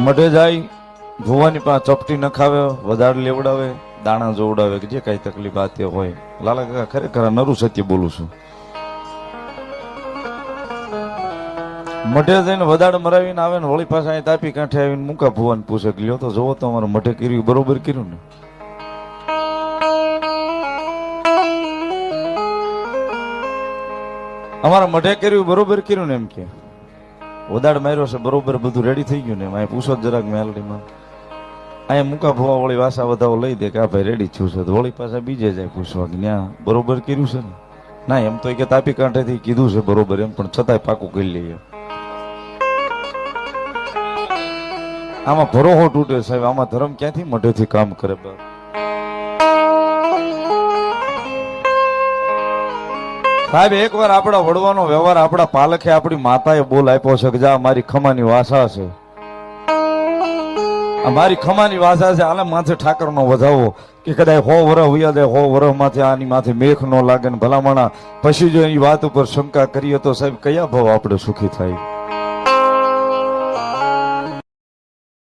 મઢે જાય ભુવાની પાસે ચપટી નખાવે, વધારે લેવડાવે, દાણા જોવડાવે કે જે કઈ તકલીફ આ તે હોય. લાલા કાકા ખરેખર નરું સત્ય બોલું છું. મઢે જઈને વધારે મરાવીને આવે ને વળી પાસે અહીં તાપી કાંઠે આવીને મૂકા ભુવાને પૂછે કે લ્યો તો જોવો તો અમારે મઢે કર્યું બરોબર કર્યું ને. અમારા મઢે કર્યું બરોબર કર્યું ને એમ કે વધારે માર્યો છે બરોબર બધું રેડી થઈ ગયું ને એમ. પૂછો જરાક મેલડીમાં અહીંયા મૂકા ભુવા વળી વાસા વધાવો લઈ દે કે આ ભાઈ રેડી થયું છે તો વળી પાછા બીજે જાય પૂછવા કે ત્યાં બરોબર કર્યું છે ને. ના એમ તો કે તાપી કાંઠેથી કીધું છે બરોબર એમ, પણ છતાંય પાકું કરી લઈએ. આમાં ભરોહો તૂટે સાહેબ, આમાં ધર્મ ક્યાંથી મઢેથી કામ કરે. સાહેબ એકવાર આપણા વડવાનો વ્યવહાર આપણા પાલખે આપણી માતાએ બોલ આપ્યો છે કે જા મારી ખમાની વાસા છે, મારી ખમાની વાસા છે, આલે માથે ઠાકરનો વધાવો કે કદાચ 100 વર્ષ વયા જાય, 100 વર્ષ માથે આની માથે મેઘ ન લાગે ને ભલામણા પછી જો એની વાત ઉપર શંકા કરીએ તો સાહેબ કયા ભાવ આપણે સુખી થાય.